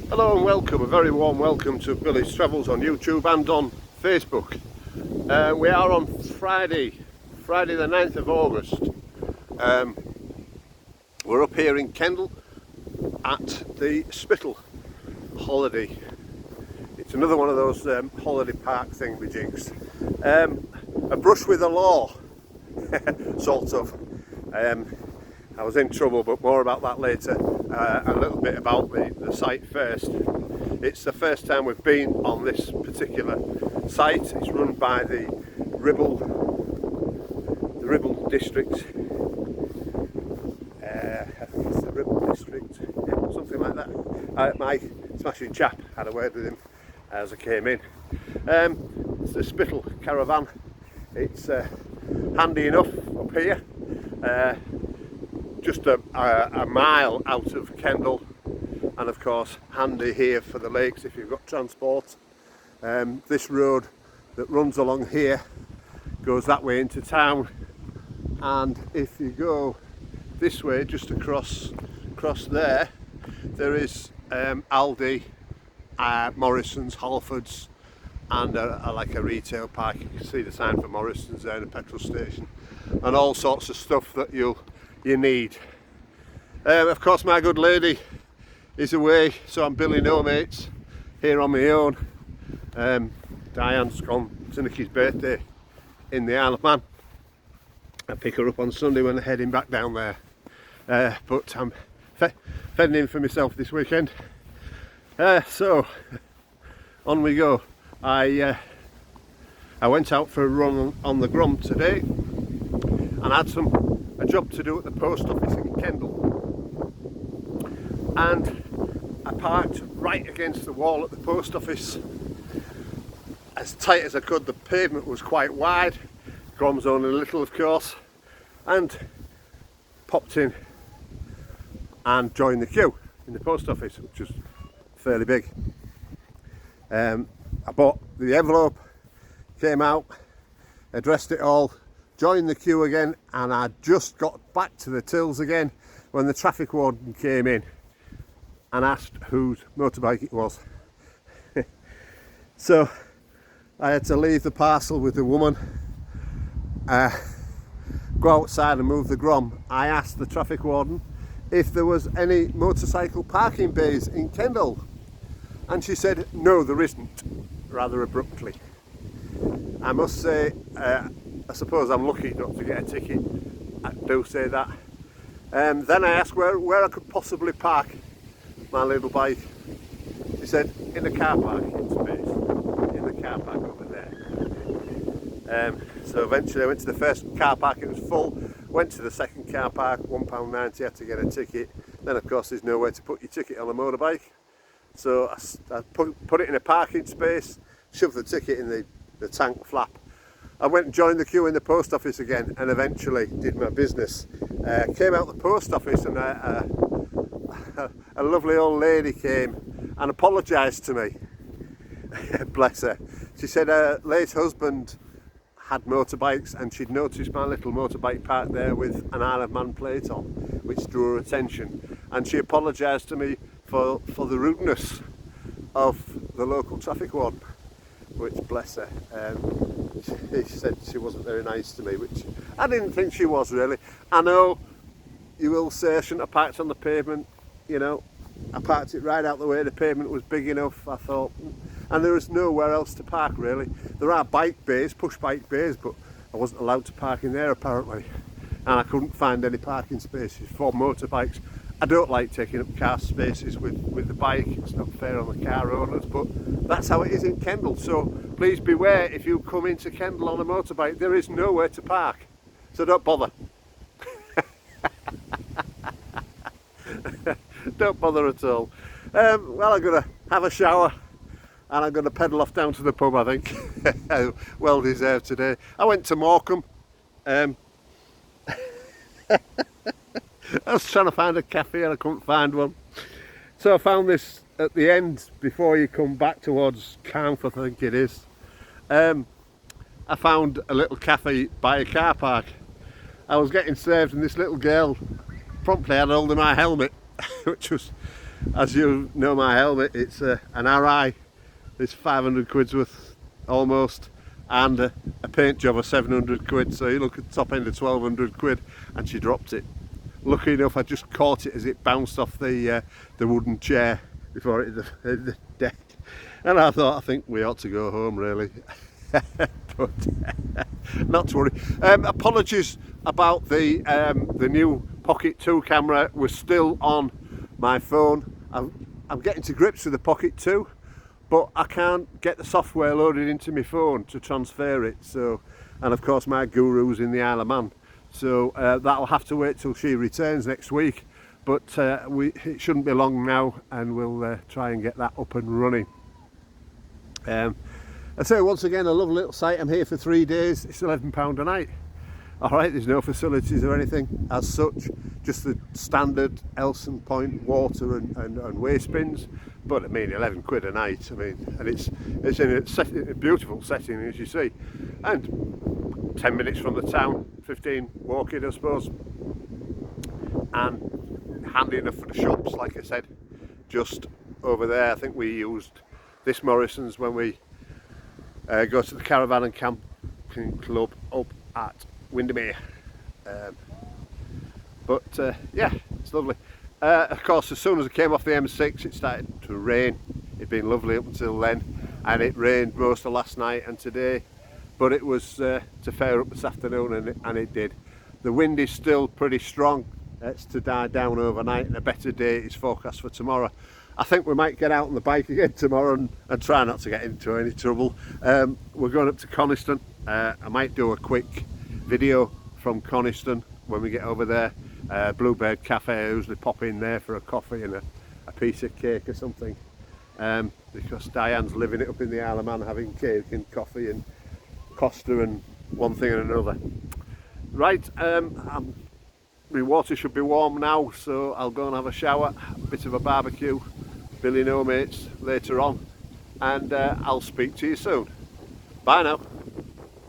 Hello and welcome, a very warm welcome to Billy's Travels on YouTube and on Facebook. We are on Friday the 9th of August. We're up here in Kendal at the Spittal holiday. It's another one of those holiday park thingamajigs. A brush with the law, sort of. I was in trouble, but more about that later. A little bit about the site first. It's the first time we've been on this particular site. It's run by the Ribble district. I think it's the Ribble district, yeah, something like that. My smashing chap had a word with him as I came in. It's the Spittal caravan. It's handy enough up here. Just a mile out of Kendal, and of course handy here for the lakes if you've got transport. This road that runs along here goes that way into town, and if you go this way just across there is Aldi, Morrison's, Halfords, and like a retail park. You can see the sign for Morrison's there, and a petrol station, and all sorts of stuff that you need. Of course my good lady is away, so I'm Billy no mates here on my own. Diane's gone to Nicky's birthday in the Isle of Man. I pick her up on Sunday when they're heading back down there, but I'm fending for myself this weekend. So on we go. I went out for a run on the Grum today and had a job to do at the post office in Kendal, and I parked right against the wall at the post office, as tight as I could. The pavement was quite wide, Grum's only little of course, and popped in and joined the queue in the post office, which was fairly big. I bought the envelope, came out, addressed it all, joined the queue again, and I just got back to the tills again when the traffic warden came in and asked whose motorbike it was. So I had to leave the parcel with the woman, go outside and move the Grom. I asked the traffic warden if there was any motorcycle parking bays in Kendal, and she said no, there isn't, rather abruptly. I must say, I suppose I'm lucky not to get a ticket. I do say that. Then I asked where I could possibly park my little bike. She said in the car parking space, in the car park over there. So eventually I went to the first car park, it was full. Went to the second car park, £1.90, had to get a ticket. Then of course there's nowhere to put your ticket on a motorbike. So I put it in a parking space, shoved the ticket in the tank flap. I went and joined the queue in the post office again, and eventually did my business. Came out the post office, and a lovely old lady came and apologised to me. Bless her. She said her late husband had motorbikes, and she'd noticed my little motorbike parked there with an Isle of Man plate on, which drew her attention. And she apologised to me for the rudeness of the local traffic warden, which, bless her, she said she wasn't very nice to me, which I didn't think she was really. I know you will say I shouldn't have parked on the pavement, you know, I parked it right out the way, the pavement was big enough, I thought, and there was nowhere else to park really. There are bike bays, push bike bays, but I wasn't allowed to park in there apparently, and I couldn't find any parking spaces for motorbikes. I don't like taking up car spaces with the bike, it's not fair on the car owners, but that's how it is in Kendal. So please beware, if you come into Kendal on a motorbike, there is nowhere to park, so don't bother. Don't bother at all. Well, I'm going to have a shower and I'm going to pedal off down to the pub, I think. Well deserved today. I went to Morecambe. I was trying to find a cafe and I couldn't find one. So I found this at the end before you come back towards Carnforth, I think it is. I found a little cafe by a car park. I was getting served and this little girl promptly had hold of my helmet, which was, as you know, my helmet, it's an RI, it's 500 quid's worth almost, and a paint job of 700 quid, so you look at the top end of 1200 quid, and she dropped it. Lucky enough, I just caught it as it bounced off the wooden chair before it hit the deck, and I thought, I think we ought to go home really. But not to worry. Apologies about the new Pocket 2 camera. We're still on my phone. I'm getting to grips with the Pocket 2, but I can't get the software loaded into my phone to transfer it. So, and of course my guru's in the Isle of Man, so that'll have to wait till she returns next week. But it shouldn't be long now, and we'll try and get that up and running. I say once again, a lovely little site. I'm here for 3 days. It's £11 a night. Alright, there's no facilities or anything as such, just the standard Elson Point water and waste bins. But I mean, 11 quid a night. I mean, and it's in a beautiful setting, as you see, and 10 minutes from the town, 15 walking, I suppose, and handy enough for the shops. Like I said, just over there. I think we used this Morrison's when we go to the caravan and camping club up at Windermere. Yeah, it's lovely. Of course, as soon as I came off the M6, it started to rain. It'd been lovely up until then, and it rained most of last night and today, but it was to fair up this afternoon, and it did. The wind is still pretty strong. It's to die down overnight, and a better day is forecast for tomorrow. I think we might get out on the bike again tomorrow and try not to get into any trouble. We're going up to Coniston. I might do a quick video from Coniston when we get over there. Bluebird Cafe, I usually pop in there for a coffee and a piece of cake or something, because Diane's living it up in the Isle of Man, having cake and coffee and Costa and one thing and another. Right, my water should be warm now, so I'll go and have a shower, a bit of a barbecue, Billy No Mates later on, and I'll speak to you soon. Bye now.